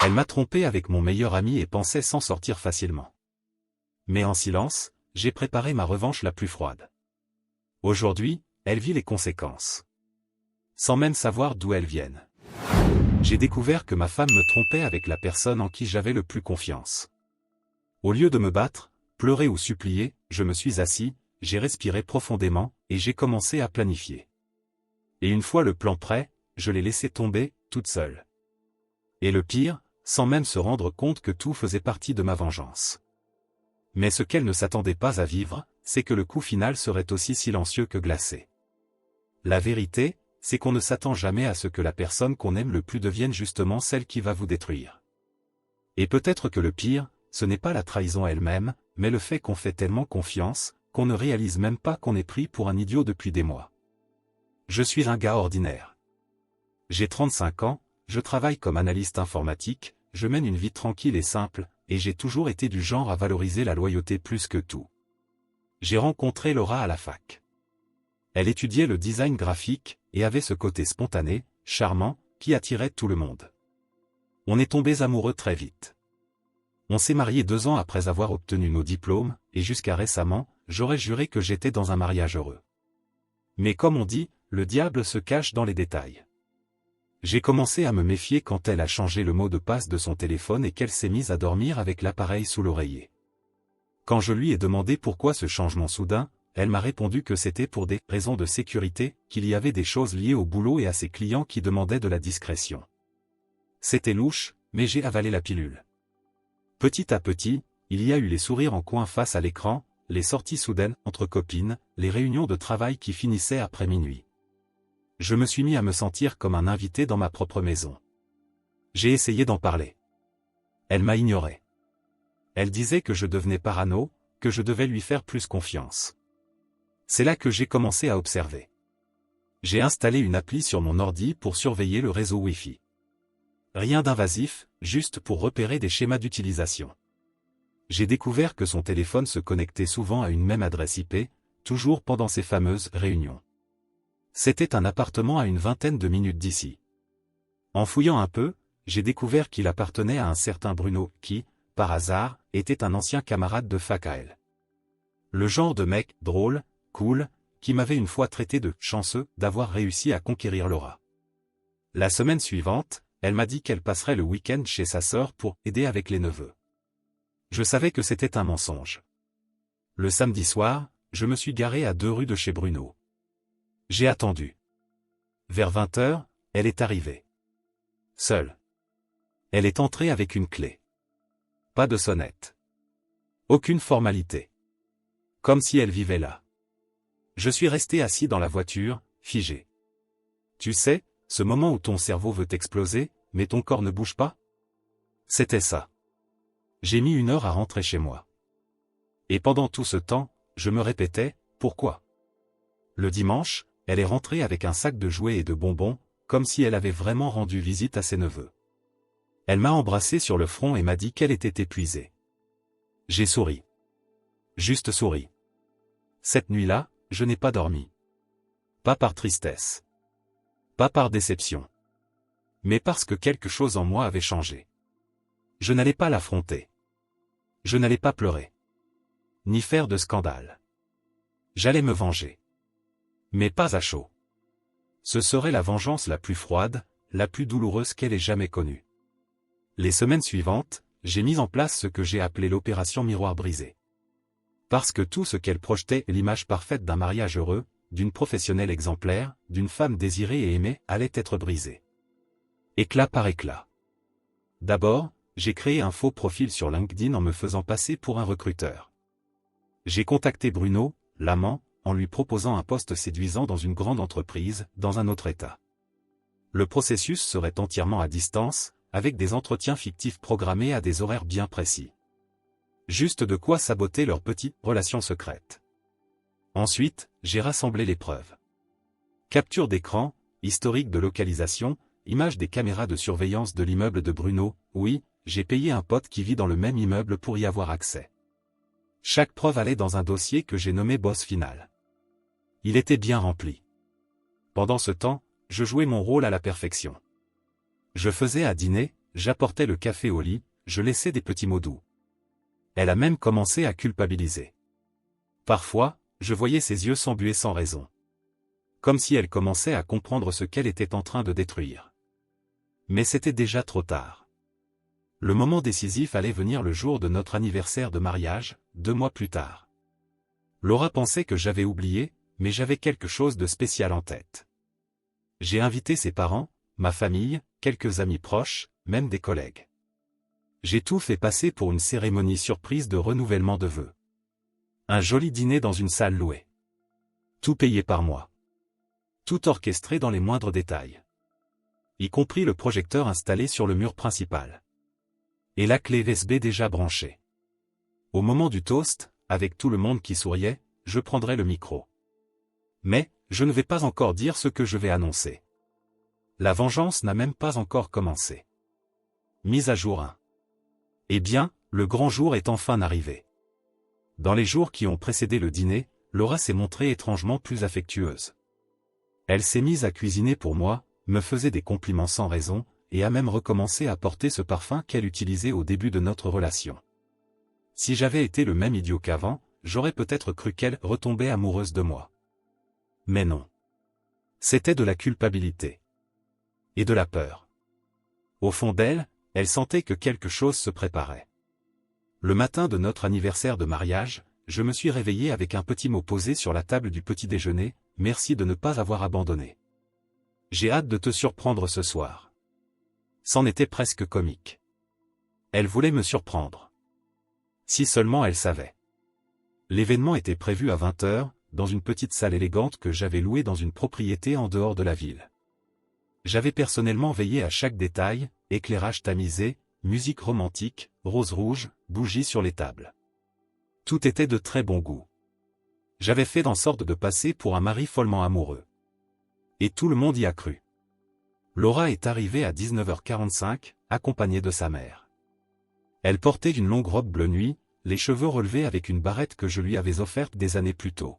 Elle m'a trompé avec mon meilleur ami et pensait s'en sortir facilement. Mais en silence, j'ai préparé ma revanche la plus froide. Aujourd'hui, elle vit les conséquences. Sans même savoir d'où elles viennent. J'ai découvert que ma femme me trompait avec la personne en qui j'avais le plus confiance. Au lieu de me battre, pleurer ou supplier, je me suis assis, j'ai respiré profondément, et j'ai commencé à planifier. Et une fois le plan prêt, je l'ai laissé tomber, toute seule. Et le pire, sans même se rendre compte que tout faisait partie de ma vengeance. Mais ce qu'elle ne s'attendait pas à vivre, c'est que le coup final serait aussi silencieux que glacé. La vérité, c'est qu'on ne s'attend jamais à ce que la personne qu'on aime le plus devienne justement celle qui va vous détruire. Et peut-être que le pire, ce n'est pas la trahison elle-même, mais le fait qu'on fait tellement confiance, qu'on ne réalise même pas qu'on est pris pour un idiot depuis des mois. Je suis un gars ordinaire. J'ai 35 ans, je travaille comme analyste informatique, je mène une vie tranquille et simple, et j'ai toujours été du genre à valoriser la loyauté plus que tout. J'ai rencontré Laura à la fac. Elle étudiait le design graphique, et avait ce côté spontané, charmant, qui attirait tout le monde. On est tombés amoureux très vite. On s'est mariés 2 ans après avoir obtenu nos diplômes, et jusqu'à récemment, j'aurais juré que j'étais dans un mariage heureux. Mais comme on dit, le diable se cache dans les détails. J'ai commencé à me méfier quand elle a changé le mot de passe de son téléphone et qu'elle s'est mise à dormir avec l'appareil sous l'oreiller. Quand je lui ai demandé pourquoi ce changement soudain, elle m'a répondu que c'était pour des raisons de sécurité, qu'il y avait des choses liées au boulot et à ses clients qui demandaient de la discrétion. C'était louche, mais j'ai avalé la pilule. Petit à petit, il y a eu les sourires en coin face à l'écran, les sorties soudaines entre copines, les réunions de travail qui finissaient après minuit. Je me suis mis à me sentir comme un invité dans ma propre maison. J'ai essayé d'en parler. Elle m'a ignoré. Elle disait que je devenais parano, que je devais lui faire plus confiance. C'est là que j'ai commencé à observer. J'ai installé une appli sur mon ordi pour surveiller le réseau Wi-Fi. Rien d'invasif, juste pour repérer des schémas d'utilisation. J'ai découvert que son téléphone se connectait souvent à une même adresse IP, toujours pendant ces fameuses réunions. C'était un appartement à une vingtaine de minutes d'ici. En fouillant un peu, j'ai découvert qu'il appartenait à un certain Bruno, qui, par hasard, était un ancien camarade de fac à elle. Le genre de mec, drôle, cool, qui m'avait une fois traité de « chanceux » d'avoir réussi à conquérir Laura. La semaine suivante, elle m'a dit qu'elle passerait le week-end chez sa sœur pour aider avec les neveux. Je savais que c'était un mensonge. Le samedi soir, je me suis garé à 2 rues de chez Bruno. J'ai attendu. Vers 20h, elle est arrivée. Seule. Elle est entrée avec une clé. Pas de sonnette. Aucune formalité. Comme si elle vivait là. Je suis resté assis dans la voiture, figé. Tu sais, ce moment où ton cerveau veut exploser, mais ton corps ne bouge pas? C'était ça. J'ai mis 1 heure à rentrer chez moi. Et pendant tout ce temps, je me répétais, pourquoi? Le dimanche, elle est rentrée avec un sac de jouets et de bonbons, comme si elle avait vraiment rendu visite à ses neveux. Elle m'a embrassé sur le front et m'a dit qu'elle était épuisée. J'ai souri. Juste souri. Cette nuit-là, je n'ai pas dormi. Pas par tristesse. Pas par déception. Mais parce que quelque chose en moi avait changé. Je n'allais pas l'affronter. Je n'allais pas pleurer. Ni faire de scandale. J'allais me venger. Mais pas à chaud. Ce serait la vengeance la plus froide, la plus douloureuse qu'elle ait jamais connue. Les semaines suivantes, j'ai mis en place ce que j'ai appelé l'opération miroir brisé. Parce que tout ce qu'elle projetait, l'image parfaite d'un mariage heureux, d'une professionnelle exemplaire, d'une femme désirée et aimée, allait être brisée. Éclat par éclat. D'abord, j'ai créé un faux profil sur LinkedIn en me faisant passer pour un recruteur. J'ai contacté Bruno, l'amant, en lui proposant un poste séduisant dans une grande entreprise, dans un autre État. Le processus serait entièrement à distance, avec des entretiens fictifs programmés à des horaires bien précis. Juste de quoi saboter leur petite relation secrète. Ensuite, j'ai rassemblé les preuves. Capture d'écran, historique de localisation, images des caméras de surveillance de l'immeuble de Bruno, oui, j'ai payé un pote qui vit dans le même immeuble pour y avoir accès. Chaque preuve allait dans un dossier que j'ai nommé boss final. Il était bien rempli. Pendant ce temps, je jouais mon rôle à la perfection. Je faisais à dîner, j'apportais le café au lit, je laissais des petits mots doux. Elle a même commencé à culpabiliser. Parfois, je voyais ses yeux s'embuer sans raison. Comme si elle commençait à comprendre ce qu'elle était en train de détruire. Mais c'était déjà trop tard. Le moment décisif allait venir le jour de notre anniversaire de mariage, 2 mois plus tard. Laura pensait que j'avais oublié, mais j'avais quelque chose de spécial en tête. J'ai invité ses parents, ma famille, quelques amis proches, même des collègues. J'ai tout fait passer pour une cérémonie surprise de renouvellement de vœux. Un joli dîner dans une salle louée. Tout payé par moi. Tout orchestré dans les moindres détails. Y compris le projecteur installé sur le mur principal. Et la clé USB déjà branchée. Au moment du toast, avec tout le monde qui souriait, je prendrai le micro. Mais, je ne vais pas encore dire ce que je vais annoncer. La vengeance n'a même pas encore commencé. Mise à jour 1. Eh bien, le grand jour est enfin arrivé. Dans les jours qui ont précédé le dîner, Laura s'est montrée étrangement plus affectueuse. Elle s'est mise à cuisiner pour moi, me faisait des compliments sans raison, et a même recommencé à porter ce parfum qu'elle utilisait au début de notre relation. Si j'avais été le même idiot qu'avant, j'aurais peut-être cru qu'elle retombait amoureuse de moi. Mais non. C'était de la culpabilité. Et de la peur. Au fond d'elle, elle sentait que quelque chose se préparait. Le matin de notre anniversaire de mariage, je me suis réveillé avec un petit mot posé sur la table du petit déjeuner, merci de ne pas avoir abandonné. J'ai hâte de te surprendre ce soir. C'en était presque comique. Elle voulait me surprendre. Si seulement elle savait. L'événement était prévu à 20h, dans une petite salle élégante que j'avais louée dans une propriété en dehors de la ville. J'avais personnellement veillé à chaque détail, éclairage tamisé, musique romantique, rose rouge, bougies sur les tables. Tout était de très bon goût. J'avais fait en sorte de passer pour un mari follement amoureux. Et tout le monde y a cru. Laura est arrivée à 19h45, accompagnée de sa mère. Elle portait une longue robe bleu nuit, les cheveux relevés avec une barrette que je lui avais offerte des années plus tôt.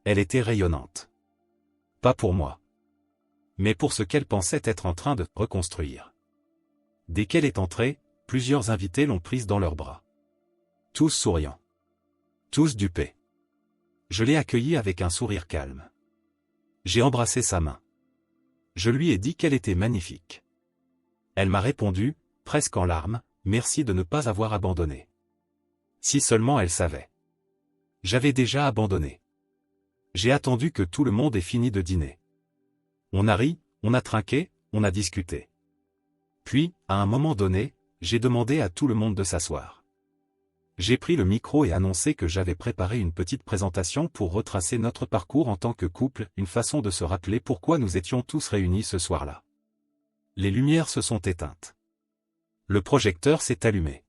Elle était rayonnante. Pas pour moi. Mais pour ce qu'elle pensait être en train de reconstruire. Dès qu'elle est entrée, plusieurs invités l'ont prise dans leurs bras. Tous souriants. Tous dupés. Je l'ai accueillie avec un sourire calme. J'ai embrassé sa main. Je lui ai dit qu'elle était magnifique. Elle m'a répondu, presque en larmes, merci de ne pas avoir abandonné. Si seulement elle savait. J'avais déjà abandonné. J'ai attendu que tout le monde ait fini de dîner. On a ri, on a trinqué, on a discuté. Puis, à un moment donné, j'ai demandé à tout le monde de s'asseoir. J'ai pris le micro et annoncé que j'avais préparé une petite présentation pour retracer notre parcours en tant que couple, une façon de se rappeler pourquoi nous étions tous réunis ce soir-là. Les lumières se sont éteintes. Le projecteur s'est allumé.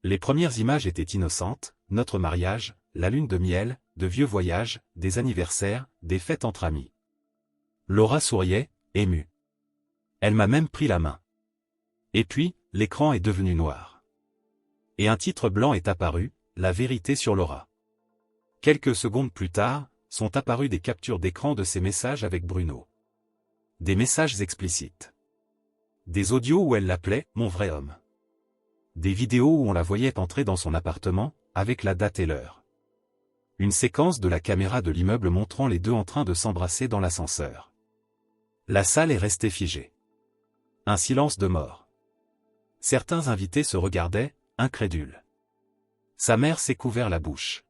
Les premières images étaient innocentes, notre mariage, la lune de miel, de vieux voyages, des anniversaires, des fêtes entre amis. Laura souriait, émue. Elle m'a même pris la main. Et puis, l'écran est devenu noir. Et un titre blanc est apparu, La vérité sur Laura. Quelques secondes plus tard, sont apparus des captures d'écran de ses messages avec Bruno. Des messages explicites. Des audios où elle l'appelait « mon vrai homme ». Des vidéos où on la voyait entrer dans son appartement, avec la date et l'heure. Une séquence de la caméra de l'immeuble montrant les deux en train de s'embrasser dans l'ascenseur. La salle est restée figée. Un silence de mort. Certains invités se regardaient, incrédules. Sa mère s'est couvert la bouche.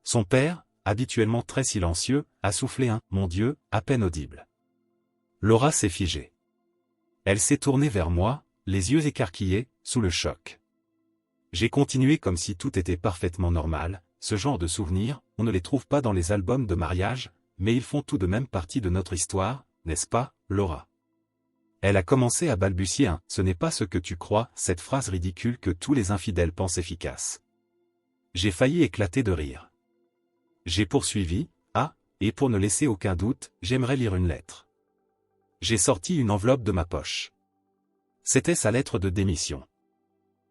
Son père, habituellement très silencieux, a soufflé un « mon Dieu » à peine audible. Laura s'est figée. Elle s'est tournée vers moi, les yeux écarquillés, sous le choc. J'ai continué comme si tout était parfaitement normal, ce genre de souvenirs, on ne les trouve pas dans les albums de mariage, mais ils font tout de même partie de notre histoire, n'est-ce pas, Laura? Elle a commencé à balbutier un « ce n'est pas ce que tu crois », cette phrase ridicule que tous les infidèles pensent efficace. J'ai failli éclater de rire. J'ai poursuivi, et pour ne laisser aucun doute, j'aimerais lire une lettre. J'ai sorti une enveloppe de ma poche. C'était sa lettre de démission.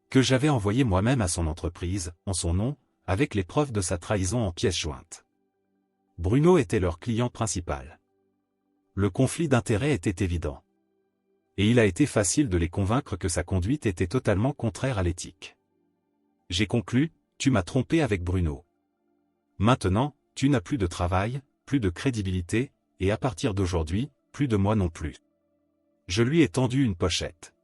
Que j'avais envoyée moi-même à son entreprise, en son nom, avec les preuves de sa trahison en pièces jointes. Bruno était leur client principal. Le conflit d'intérêts était évident. Et il a été facile de les convaincre que sa conduite était totalement contraire à l'éthique. J'ai conclu, tu m'as trompé avec Bruno. Maintenant, tu n'as plus de travail, plus de crédibilité, et à partir d'aujourd'hui, plus de moi non plus. Je lui ai tendu une pochette.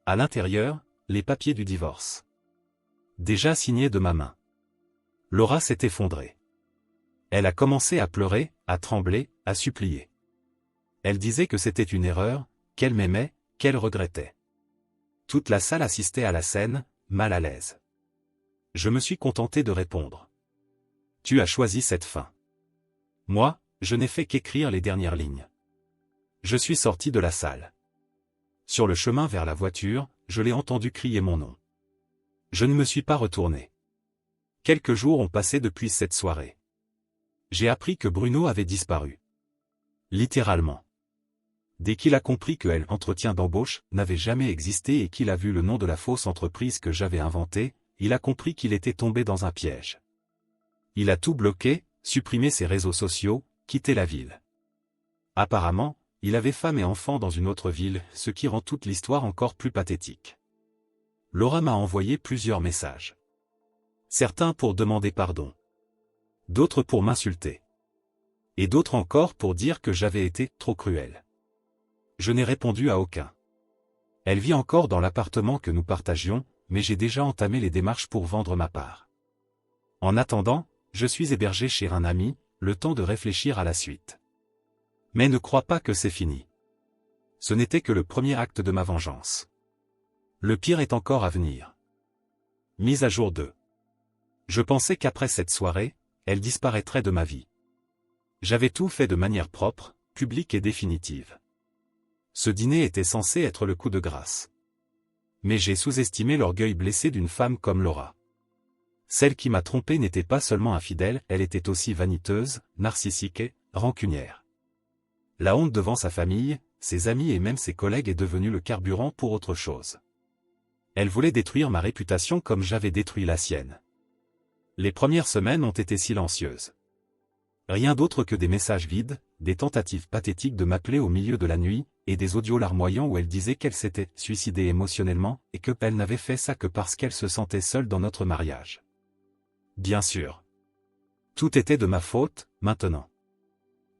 À l'intérieur, les papiers du divorce. Déjà signés de ma main. Laura s'est effondrée. Elle a commencé à pleurer, à trembler, à supplier. Elle disait que c'était une erreur, qu'elle m'aimait, qu'elle regrettait. Toute la salle assistait à la scène, mal à l'aise. Je me suis contenté de répondre. Tu as choisi cette fin. Moi, je n'ai fait qu'écrire les dernières lignes. Je suis sorti de la salle. Sur le chemin vers la voiture, je l'ai entendu crier mon nom. Je ne me suis pas retourné. Quelques jours ont passé depuis cette soirée. J'ai appris que Bruno avait disparu. Littéralement. Dès qu'il a compris que l'entretien d'embauche n'avait jamais existé et qu'il a vu le nom de la fausse entreprise que j'avais inventée, il a compris qu'il était tombé dans un piège. Il a tout bloqué, supprimé ses réseaux sociaux, quitté la ville. Apparemment, il avait femme et enfants dans une autre ville, ce qui rend toute l'histoire encore plus pathétique. Laura m'a envoyé plusieurs messages. Certains pour demander pardon. D'autres pour m'insulter. Et d'autres encore pour dire que j'avais été trop cruel. Je n'ai répondu à aucun. Elle vit encore dans l'appartement que nous partagions, mais j'ai déjà entamé les démarches pour vendre ma part. En attendant, je suis hébergé chez un ami, le temps de réfléchir à la suite. Mais ne crois pas que c'est fini. Ce n'était que le premier acte de ma vengeance. Le pire est encore à venir. Mise à jour 2. Je pensais qu'après cette soirée, elle disparaîtrait de ma vie. J'avais tout fait de manière propre, publique et définitive. Ce dîner était censé être le coup de grâce. Mais j'ai sous-estimé l'orgueil blessé d'une femme comme Laura. Celle qui m'a trompé n'était pas seulement infidèle, elle était aussi vaniteuse, narcissique et rancunière. La honte devant sa famille, ses amis et même ses collègues est devenue le carburant pour autre chose. Elle voulait détruire ma réputation comme j'avais détruit la sienne. Les premières semaines ont été silencieuses. Rien d'autre que des messages vides, des tentatives pathétiques de m'appeler au milieu de la nuit, et des audios larmoyants où elle disait qu'elle s'était suicidée émotionnellement et que elle n'avait fait ça que parce qu'elle se sentait seule dans notre mariage. Bien sûr. Tout était de ma faute, maintenant.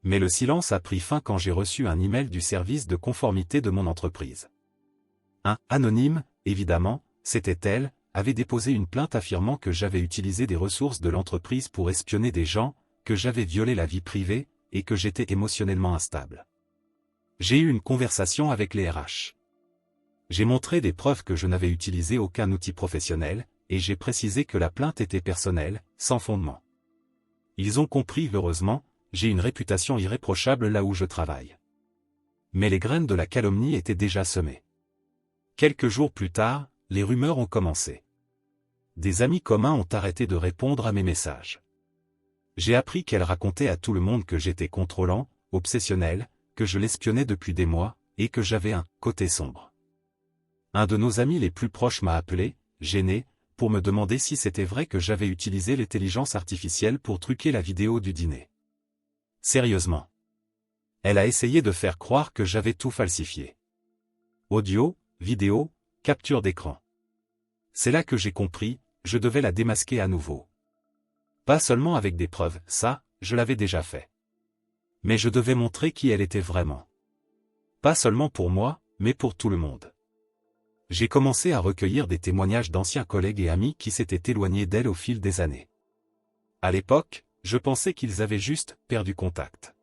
Mais le silence a pris fin quand j'ai reçu un email du service de conformité de mon entreprise. Un anonyme, évidemment, c'était elle, avait déposé une plainte affirmant que j'avais utilisé des ressources de l'entreprise pour espionner des gens, que j'avais violé la vie privée, et que j'étais émotionnellement instable. J'ai eu une conversation avec les RH. J'ai montré des preuves que je n'avais utilisé aucun outil professionnel, et j'ai précisé que la plainte était personnelle, sans fondement. Ils ont compris, heureusement, j'ai une réputation irréprochable là où je travaille. Mais les graines de la calomnie étaient déjà semées. Quelques jours plus tard, les rumeurs ont commencé. Des amis communs ont arrêté de répondre à mes messages. J'ai appris qu'elle racontait à tout le monde que j'étais contrôlant, obsessionnel, que je l'espionnais depuis des mois, et que j'avais un côté sombre. Un de nos amis les plus proches m'a appelé, gêné, pour me demander si c'était vrai que j'avais utilisé l'intelligence artificielle pour truquer la vidéo du dîner. Sérieusement. Elle a essayé de faire croire que j'avais tout falsifié. Audio, vidéo, capture d'écran. C'est là que j'ai compris, je devais la démasquer à nouveau. Pas seulement avec des preuves, ça, je l'avais déjà fait. Mais je devais montrer qui elle était vraiment. Pas seulement pour moi, mais pour tout le monde. J'ai commencé à recueillir des témoignages d'anciens collègues et amis qui s'étaient éloignés d'elle au fil des années. À l'époque, je pensais qu'ils avaient juste perdu contact.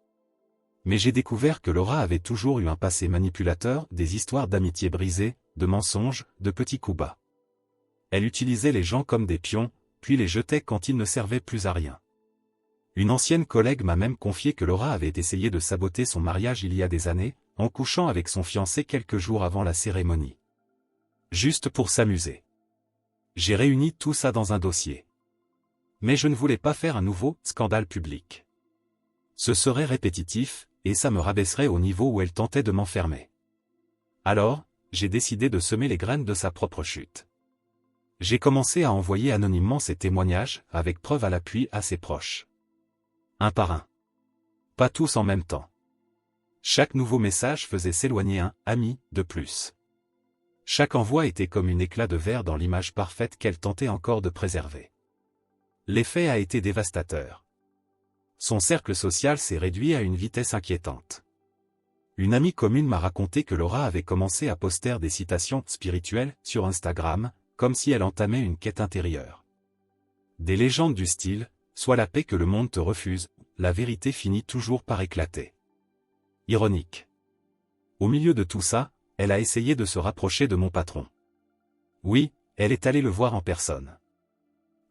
Mais j'ai découvert que Laura avait toujours eu un passé manipulateur, des histoires d'amitié brisées, de mensonges, de petits coups bas. Elle utilisait les gens comme des pions, puis les jetait quand ils ne servaient plus à rien. Une ancienne collègue m'a même confié que Laura avait essayé de saboter son mariage il y a des années, en couchant avec son fiancé quelques jours avant la cérémonie. Juste pour s'amuser. J'ai réuni tout ça dans un dossier. Mais je ne voulais pas faire un nouveau scandale public. Ce serait répétitif, et ça me rabaisserait au niveau où elle tentait de m'enfermer. Alors, j'ai décidé de semer les graines de sa propre chute. J'ai commencé à envoyer anonymement ces témoignages, avec preuve à l'appui à ses proches. Un par un. Pas tous en même temps. Chaque nouveau message faisait s'éloigner un « ami » de plus. Chaque envoi était comme un éclat de verre dans l'image parfaite qu'elle tentait encore de préserver. L'effet a été dévastateur. Son cercle social s'est réduit à une vitesse inquiétante. Une amie commune m'a raconté que Laura avait commencé à poster des citations spirituelles sur Instagram, comme si elle entamait une quête intérieure. Des légendes du style « Sois la paix que le monde te refuse », la vérité finit toujours par éclater. Ironique. Au milieu de tout ça, elle a essayé de se rapprocher de mon patron. Oui, elle est allée le voir en personne.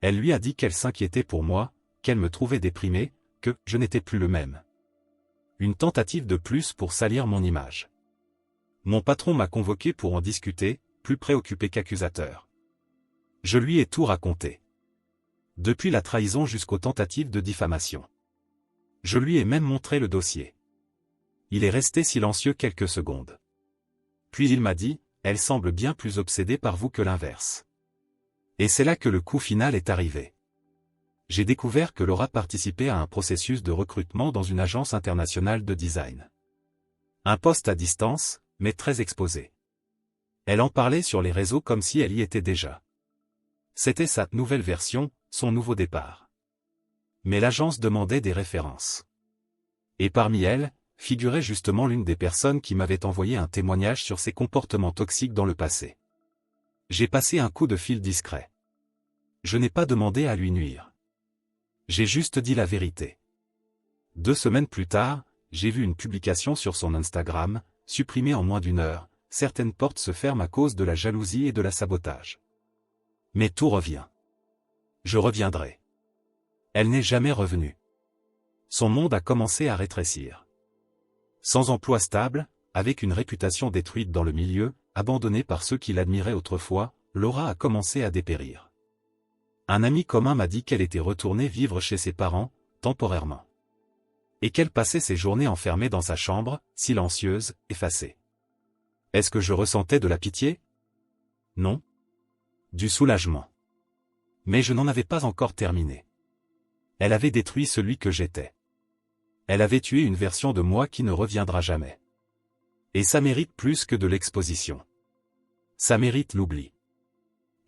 Elle lui a dit qu'elle s'inquiétait pour moi, qu'elle me trouvait déprimé, que je n'étais plus le même. Une tentative de plus pour salir mon image. Mon patron m'a convoqué pour en discuter, plus préoccupé qu'accusateur. Je lui ai tout raconté. Depuis la trahison jusqu'aux tentatives de diffamation. Je lui ai même montré le dossier. Il est resté silencieux quelques secondes. Puis il m'a dit, elle semble bien plus obsédée par vous que l'inverse. Et c'est là que le coup final est arrivé. J'ai découvert que Laura participait à un processus de recrutement dans une agence internationale de design. Un poste à distance, mais très exposé. Elle en parlait sur les réseaux comme si elle y était déjà. C'était sa nouvelle version, son nouveau départ. Mais l'agence demandait des références. Et parmi elles, figurait justement l'une des personnes qui m'avait envoyé un témoignage sur ses comportements toxiques dans le passé. J'ai passé un coup de fil discret. Je n'ai pas demandé à lui nuire. J'ai juste dit la vérité. 2 semaines plus tard, j'ai vu une publication sur son Instagram, supprimée en moins d'1 heure, certaines portes se ferment à cause de la jalousie et de la sabotage. Mais tout revient. Je reviendrai. Elle n'est jamais revenue. Son monde a commencé à rétrécir. Sans emploi stable, avec une réputation détruite dans le milieu, abandonnée par ceux qui l'admiraient autrefois, Laura a commencé à dépérir. Un ami commun m'a dit qu'elle était retournée vivre chez ses parents, temporairement. Et qu'elle passait ses journées enfermée dans sa chambre, silencieuse, effacée. Est-ce que je ressentais de la pitié? Non. Du soulagement. Mais je n'en avais pas encore terminé. Elle avait détruit celui que j'étais. Elle avait tué une version de moi qui ne reviendra jamais. Et ça mérite plus que de l'exposition. Ça mérite l'oubli.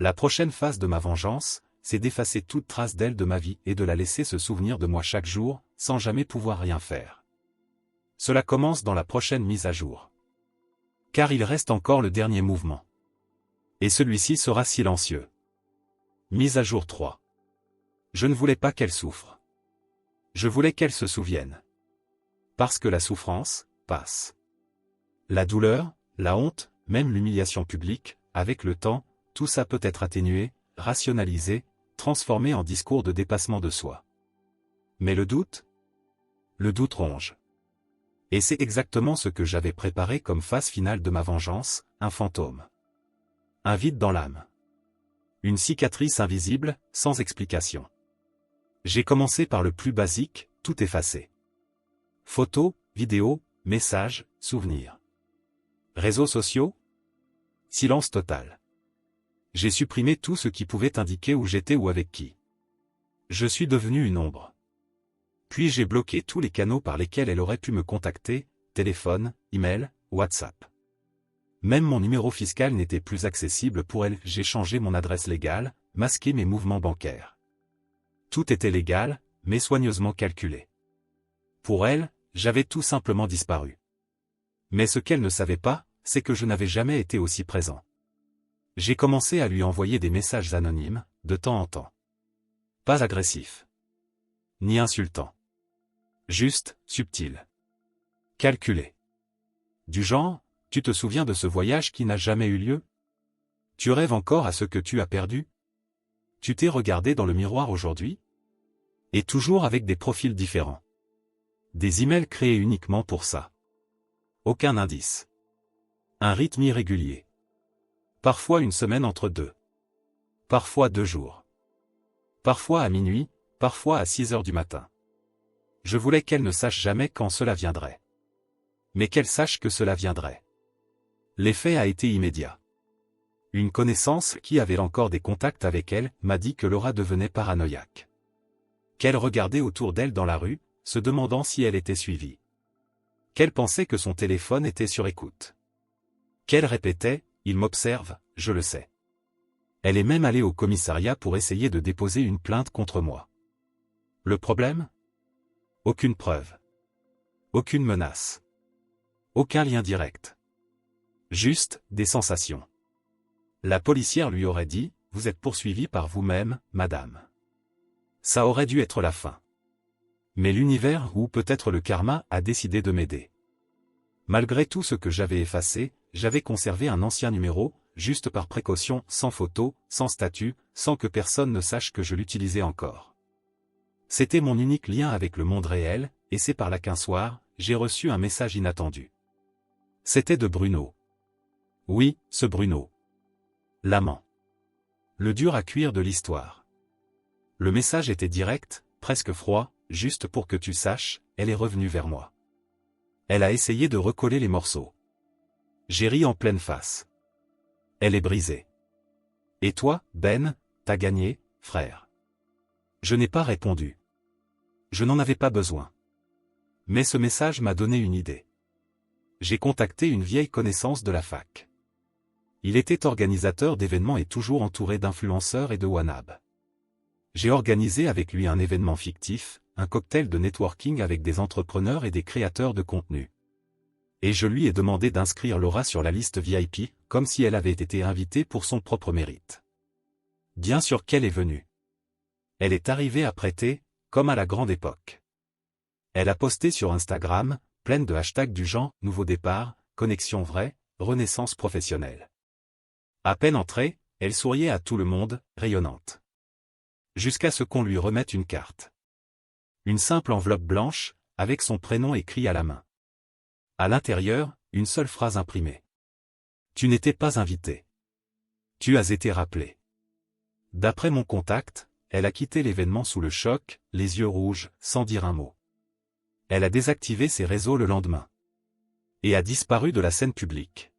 La prochaine phase de ma vengeance, c'est d'effacer toute trace d'elle de ma vie et de la laisser se souvenir de moi chaque jour, sans jamais pouvoir rien faire. Cela commence dans la prochaine mise à jour. Car il reste encore le dernier mouvement. Et celui-ci sera silencieux. Mise à jour 3. Je ne voulais pas qu'elle souffre. Je voulais qu'elle se souvienne. Parce que la souffrance passe. La douleur, la honte, même l'humiliation publique, avec le temps, tout ça peut être atténué, rationalisé, transformé en discours de dépassement de soi. Mais le doute ronge. Et c'est exactement ce que j'avais préparé comme phase finale de ma vengeance, un fantôme. Un vide dans l'âme. Une cicatrice invisible, sans explication. J'ai commencé par le plus basique, tout effacer. Photos, vidéos, messages, souvenirs. Réseaux sociaux? Silence total. J'ai supprimé tout ce qui pouvait indiquer où j'étais ou avec qui. Je suis devenu une ombre. Puis j'ai bloqué tous les canaux par lesquels elle aurait pu me contacter, téléphone, email, WhatsApp. Même mon numéro fiscal n'était plus accessible pour elle, j'ai changé mon adresse légale, masqué mes mouvements bancaires. Tout était légal, mais soigneusement calculé. Pour elle, j'avais tout simplement disparu. Mais ce qu'elle ne savait pas, c'est que je n'avais jamais été aussi présent. J'ai commencé à lui envoyer des messages anonymes, de temps en temps. Pas agressifs. Ni insultants. Juste, subtil. Calculé. Du genre, tu te souviens de ce voyage qui n'a jamais eu lieu? Tu rêves encore à ce que tu as perdu? Tu t'es regardé dans le miroir aujourd'hui? Et toujours avec des profils différents. Des emails créés uniquement pour ça. Aucun indice. Un rythme irrégulier. Parfois une semaine entre deux. Parfois 2 jours. Parfois à minuit, parfois à 6 heures du matin. Je voulais qu'elle ne sache jamais quand cela viendrait. Mais qu'elle sache que cela viendrait. L'effet a été immédiat. Une connaissance qui avait encore des contacts avec elle m'a dit que Laura devenait paranoïaque. Qu'elle regardait autour d'elle dans la rue, se demandant si elle était suivie. qu'elle pensait que son téléphone était sur écoute. Qu'elle répétait, il m'observe, je le sais. Elle est même allée au commissariat pour essayer de déposer une plainte contre moi. Le problème? Aucune preuve. Aucune menace. Aucun lien direct. Juste, des sensations. La policière lui aurait dit, vous êtes poursuivie par vous-même, madame. Ça aurait dû être la fin. Mais l'univers ou peut-être le karma a décidé de m'aider. Malgré tout ce que j'avais effacé, j'avais conservé un ancien numéro, juste par précaution, sans photo, sans statut, sans que personne ne sache que je l'utilisais encore. C'était mon unique lien avec le monde réel, et c'est par là qu'un soir, j'ai reçu un message inattendu. C'était de Bruno. Oui, ce Bruno. L'amant. Le dur à cuire de l'histoire. Le message était direct, presque froid, juste pour que tu saches, elle est revenue vers moi. Elle a essayé de recoller les morceaux. J'ai ri en pleine face. Elle est brisée. Et toi, Ben, t'as gagné, frère. Je n'ai pas répondu. Je n'en avais pas besoin. Mais ce message m'a donné une idée. J'ai contacté une vieille connaissance de la fac. Il était organisateur d'événements et toujours entouré d'influenceurs et de wannabe. J'ai organisé avec lui un événement fictif, un cocktail de networking avec des entrepreneurs et des créateurs de contenu. Et je lui ai demandé d'inscrire Laura sur la liste VIP, comme si elle avait été invitée pour son propre mérite. Bien sûr qu'elle est venue. Elle est arrivée à prêter, comme à la grande époque. Elle a posté sur Instagram, pleine de hashtags du genre « Nouveau départ »,« Connexion vraie »,« Renaissance professionnelle ». À peine entrée, elle souriait à tout le monde, rayonnante. Jusqu'à ce qu'on lui remette une carte. Une simple enveloppe blanche, avec son prénom écrit à la main. À l'intérieur, une seule phrase imprimée. Tu n'étais pas invité. Tu as été rappelé. D'après mon contact, elle a quitté l'événement sous le choc, les yeux rouges, sans dire un mot. Elle a désactivé ses réseaux le lendemain. Et a disparu de la scène publique.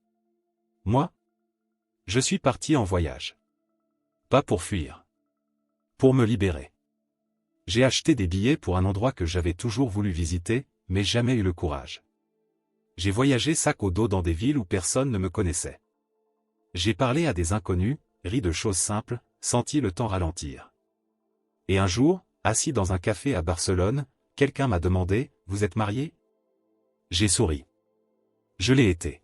Moi? Je suis parti en voyage. Pas pour fuir. Pour me libérer. J'ai acheté des billets pour un endroit que j'avais toujours voulu visiter, mais jamais eu le courage. J'ai voyagé sac au dos dans des villes où personne ne me connaissait. J'ai parlé à des inconnus, ri de choses simples, senti le temps ralentir. Et un jour, assis dans un café à Barcelone, quelqu'un m'a demandé « Vous êtes marié ?» J'ai souri. Je l'ai été.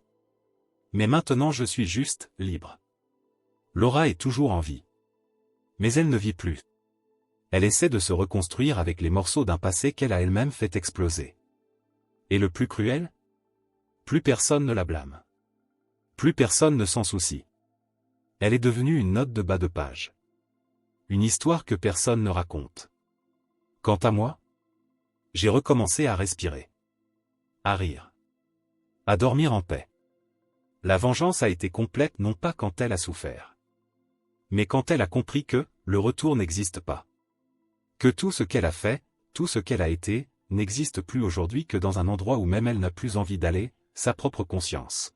Mais maintenant je suis juste libre. Laura est toujours en vie. Mais elle ne vit plus. Elle essaie de se reconstruire avec les morceaux d'un passé qu'elle a elle-même fait exploser. Et le plus cruel? Plus personne ne la blâme. Plus personne ne s'en soucie. Elle est devenue une note de bas de page. Une histoire que personne ne raconte. Quant à moi, j'ai recommencé à respirer. À rire. À dormir en paix. La vengeance a été complète non pas quand elle a souffert. Mais quand elle a compris que, le retour n'existe pas. Que tout ce qu'elle a fait, tout ce qu'elle a été, n'existe plus aujourd'hui que dans un endroit où même elle n'a plus envie d'aller, sa propre conscience.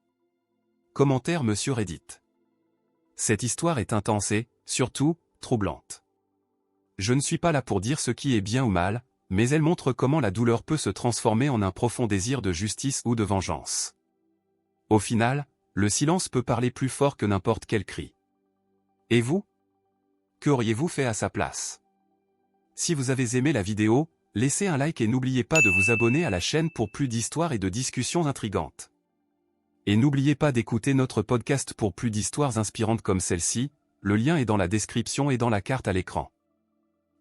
Commentaire Monsieur Reddit. Cette histoire est intense et, surtout, troublante. Je ne suis pas là pour dire ce qui est bien ou mal, mais elle montre comment la douleur peut se transformer en un profond désir de justice ou de vengeance. Au final, le silence peut parler plus fort que n'importe quel cri. Et vous? Qu'auriez-vous fait à sa place? Si vous avez aimé la vidéo, laissez un like et n'oubliez pas de vous abonner à la chaîne pour plus d'histoires et de discussions intrigantes. Et n'oubliez pas d'écouter notre podcast pour plus d'histoires inspirantes comme celle-ci, le lien est dans la description et dans la carte à l'écran.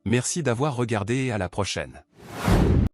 Merci d'avoir regardé et à la prochaine.